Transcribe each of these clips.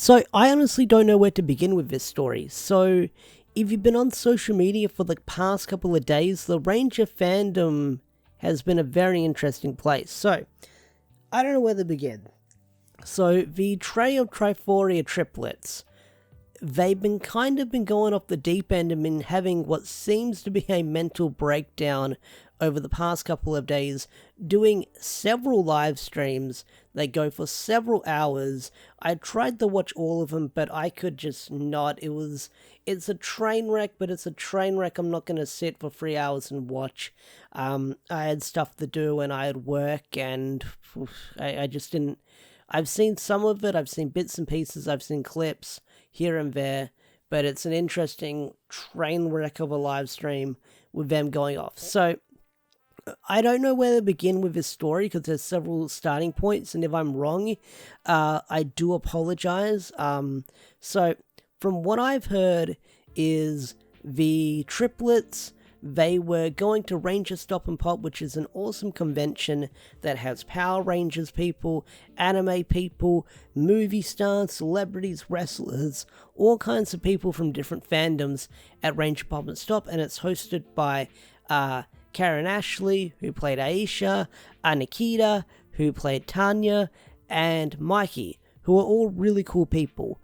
So I honestly don't know where to begin with this story. So if you've been on social media for the past couple of days, the Ranger fandom has been a very interesting place. So I don't know where to begin. So the Trey of Triforia Triplets, they've been going off the deep end and been having what seems to be a mental breakdown over the past couple of days, doing several live streams. They go for several hours. I tried to watch all of them, but I could just not. It's a train wreck, but it's a train wreck I'm not going to sit for 3 hours and watch. I had stuff to do and I had work, and I just didn't. I've seen some of it, I've seen bits and pieces, I've seen clips here and there, but it's an interesting train wreck of a live stream with them going off. So, I don't know where to begin with this story because there's several starting points, and if I'm wrong, I do apologize. So, from what I've heard is the triplets, they were going to Ranger Stop and Pop, which is an awesome convention that has Power Rangers people, anime people, movie stars, celebrities, wrestlers, all kinds of people from different fandoms at Ranger Pop and Stop, and it's hosted by Karen Ashley, who played Aisha, Nikita, who played Tanya, and Mikey, who are all really cool people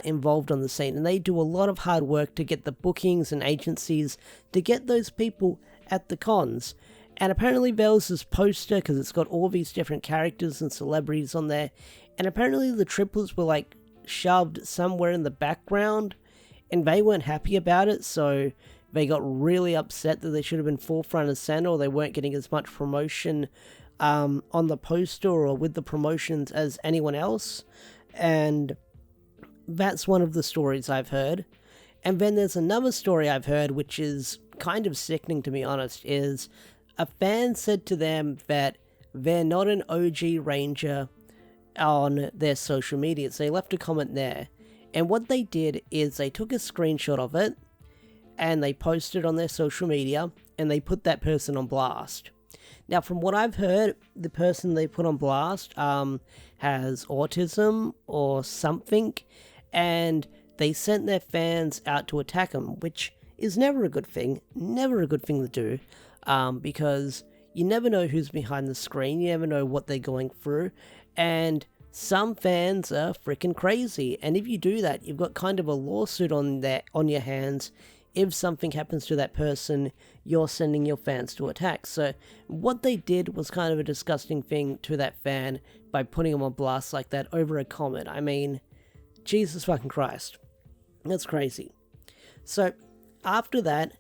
involved on the scene, and they do a lot of hard work to get the bookings and agencies to get those people at the cons. And apparently there was this poster, because it's got all these different characters and celebrities on there, and apparently the triplets were like shoved somewhere in the background, and they weren't happy about it, so they got really upset that they should have been forefront and center, or they weren't getting as much promotion on the poster or with the promotions as anyone else. And that's one of the stories I've heard. And then there's another story I've heard, which is kind of sickening, to be honest, is a fan said to them that they're not an OG Ranger on their social media. So they left a comment there. And what they did is they took a screenshot of it and they posted on their social media and they put that person on blast. Now, from what I've heard, the person they put on blast has autism or something, and they sent their fans out to attack him, which is never a good thing, to do, because you never know who's behind the screen, you never know what they're going through, and some fans are freaking crazy, and if you do that, you've got kind of a lawsuit on your hands. If something happens to that person, you're sending your fans to attack. So what they did was kind of a disgusting thing to that fan by putting him on blast like that over a comment. I mean, Jesus fucking Christ. That's crazy. So after that,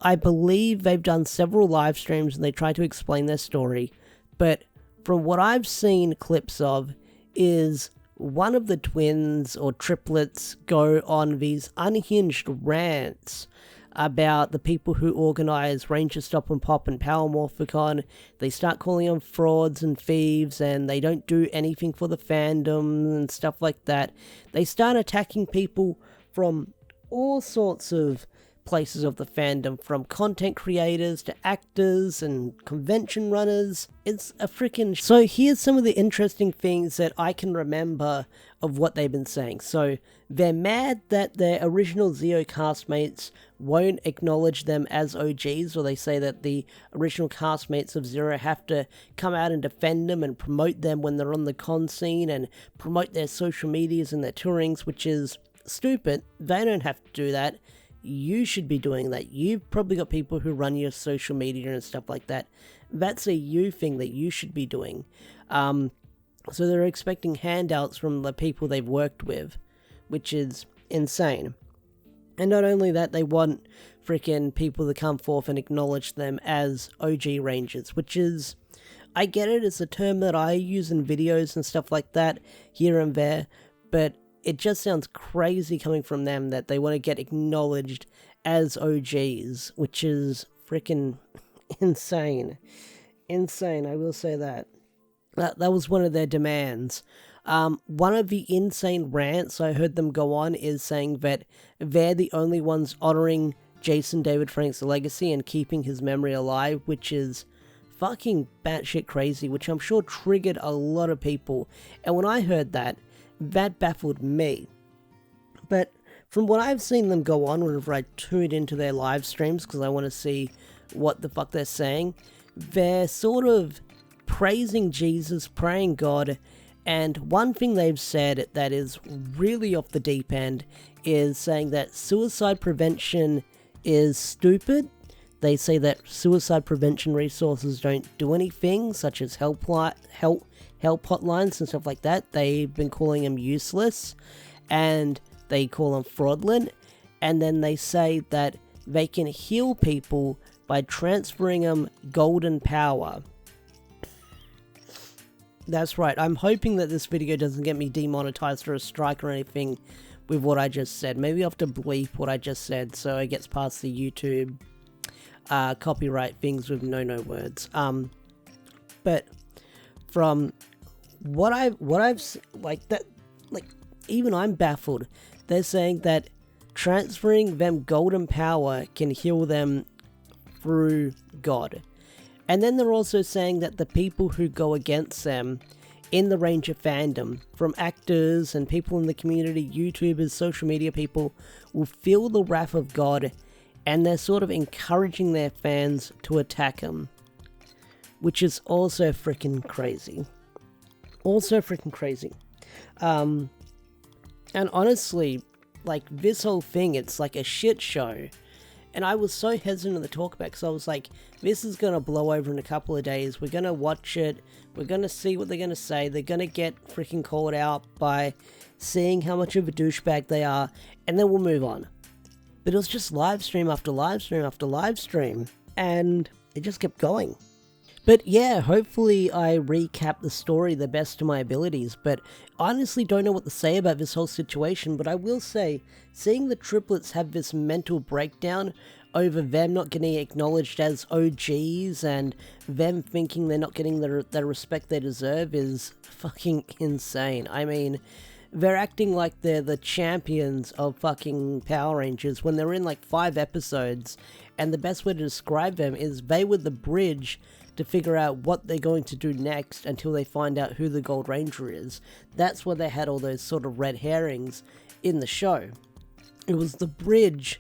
I believe they've done several live streams and they try to explain their story. But from what I've seen clips of is one of the twins or triplets go on these unhinged rants about the people who organize Ranger Stop and Pop and Power Morphicon. They start calling them frauds and thieves, and they don't do anything for the fandom and stuff like that. They start attacking people from all sorts of places of the fandom, from content creators to actors and convention runners. It's a freaking... So here's some of the interesting things that I can remember of what they've been saying. So they're mad that their original Zeo castmates won't acknowledge them as OGs, or they say that the original castmates of Zero have to come out and defend them and promote them when they're on the con scene and promote their social medias and their tourings, which is stupid. They don't have to do that. You should be doing that. You've probably got people who run your social media and stuff like that. That's a you thing that you should be doing. So they're expecting handouts from the people they've worked with, which is insane. And not only that, they want freaking people to come forth and acknowledge them as OG Rangers, which is, I get it, it's a term that I use in videos and stuff like that, here and there, but it just sounds crazy coming from them that they want to get acknowledged as OGs, which is freaking insane. Insane, I will say that. That was one of their demands. One of the insane rants I heard them go on is saying that they're the only ones honoring Jason David Frank's legacy and keeping his memory alive, which is fucking batshit crazy, which I'm sure triggered a lot of people. And when I heard that, that baffled me. But from what I've seen them go on whenever I tune into their live streams, because I want to see what the fuck they're saying, they're sort of praising Jesus, praying God, and one thing they've said that is really off the deep end is saying that suicide prevention is stupid. They say that suicide prevention resources don't do anything, such as help hotlines and stuff like that. They've been calling them useless, and they call them fraudulent, and then they say that they can heal people by transferring them golden power. That's right, I'm hoping that this video doesn't get me demonetized or a strike or anything with what I just said. Maybe I have to bleep what I just said so it gets past the YouTube copyright things with no words. But from what I've even I'm baffled. They're saying that transferring them golden power can heal them through God. And then they're also saying that the people who go against them in the Ranger fandom, from actors and people in the community, YouTubers, social media people, will feel the wrath of God, and they're sort of encouraging their fans to attack them. Which is also freaking crazy. And honestly, like, this whole thing, it's like a shit show. And I was so hesitant to talk about it, because I was like, this is going to blow over in a couple of days. We're going to watch it. We're going to see what they're going to say. They're going to get freaking called out by seeing how much of a douchebag they are. And then we'll move on. But it was just live stream after live stream after live stream. And it just kept going. But yeah, hopefully I recap the story the best of my abilities, but I honestly don't know what to say about this whole situation. But I will say, seeing the triplets have this mental breakdown over them not getting acknowledged as OGs and them thinking they're not getting the respect they deserve is fucking insane. I mean, they're acting like they're the champions of fucking Power Rangers when they're in like 5 episodes, and the best way to describe them is they were the bridge to figure out what they're going to do next until they find out who the Gold Ranger is. That's why they had all those sort of red herrings in the show. It was the bridge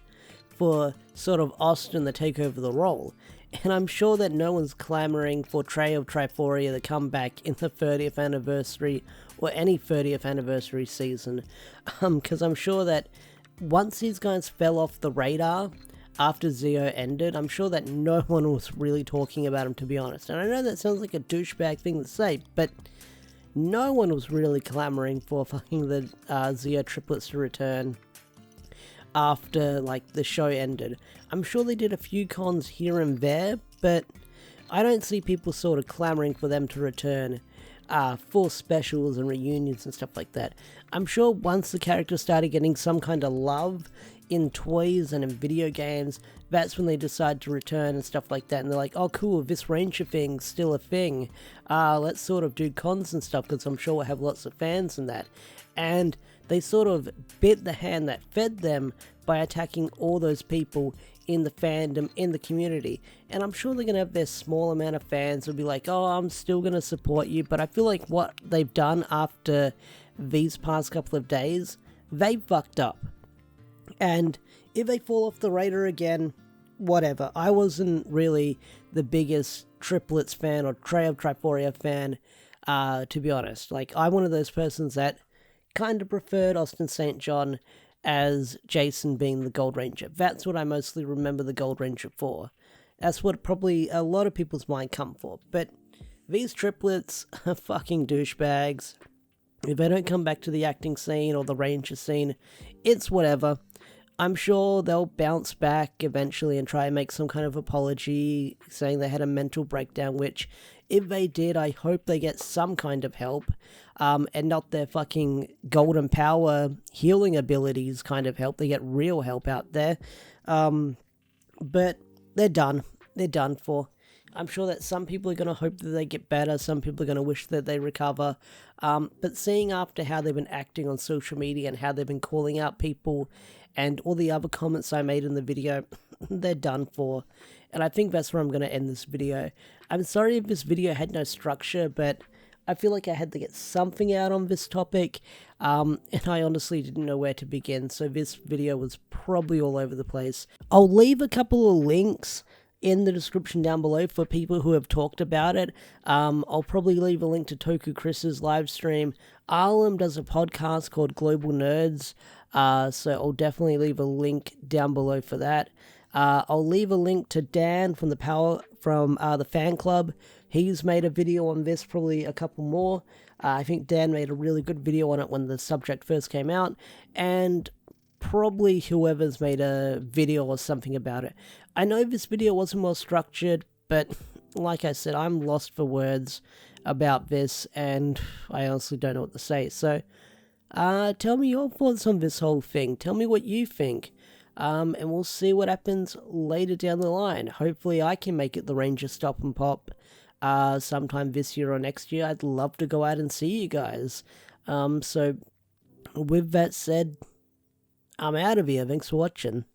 for sort of Austin to take over the role. And I'm sure that no one's clamoring for Trey of Triforia to come back in the 30th anniversary or any 30th anniversary season. Because I'm sure that once these guys fell off the radar after Zeo ended, I'm sure that no one was really talking about him, to be honest. And I know that sounds like a douchebag thing to say, but no one was really clamoring for fucking the Zeo triplets to return after, like, the show ended. I'm sure they did a few cons here and there, but I don't see people sort of clamoring for them to return for specials and reunions and stuff like that. I'm sure once the characters started getting some kind of love in toys and in video games, that's when they decide to return and stuff like that, and they're like, oh cool, this Ranger thing's still a thing, let's sort of do cons and stuff, because I'm sure we'll have lots of fans and that. And they sort of bit the hand that fed them by attacking all those people in the fandom, in the community. And I'm sure they're going to have their small amount of fans who'll be like, oh, I'm still going to support you, but I feel like what they've done after these past couple of days, they fucked up. And if they fall off the radar again, whatever. I wasn't really the biggest Triplets fan or Trey of Triforia fan, to be honest. Like, I'm one of those persons that kind of preferred Austin St. John as Jason being the Gold Ranger. That's what I mostly remember the Gold Ranger for. That's what probably a lot of people's mind come for. But these triplets are fucking douchebags. If they don't come back to the acting scene or the Ranger scene, it's whatever. I'm sure they'll bounce back eventually and try and make some kind of apology, saying they had a mental breakdown, which, if they did, I hope they get some kind of help, and not their fucking golden power healing abilities kind of help. They get real help out there. But they're done. They're done for. I'm sure that some people are going to hope that they get better, some people are going to wish that they recover, but seeing after how they've been acting on social media and how they've been calling out people and all the other comments I made in the video, they're done for. And I think that's where I'm going to end this video. I'm sorry if this video had no structure, but I feel like I had to get something out on this topic, and I honestly didn't know where to begin, so this video was probably all over the place. I'll leave a couple of links in the description down below for people who have talked about it. I'll probably leave a link to Toku Chris's live stream. Arlem does a podcast called Global Nerds, so I'll definitely leave a link down below for that. I'll leave a link to Dan from the fan club. He's made a video on this, probably a couple more. I think Dan made a really good video on it when the subject first came out, and probably whoever's made a video or something about it. I know this video wasn't well structured, but like I said, I'm lost for words about this, and I honestly don't know what to say. So, tell me your thoughts on this whole thing. Tell me what you think. And we'll see what happens later down the line. Hopefully I can make it the Ranger Stop and Pop sometime this year or next year. I'd love to go out and see you guys. So with that said, I'm out of here. Thanks for watching.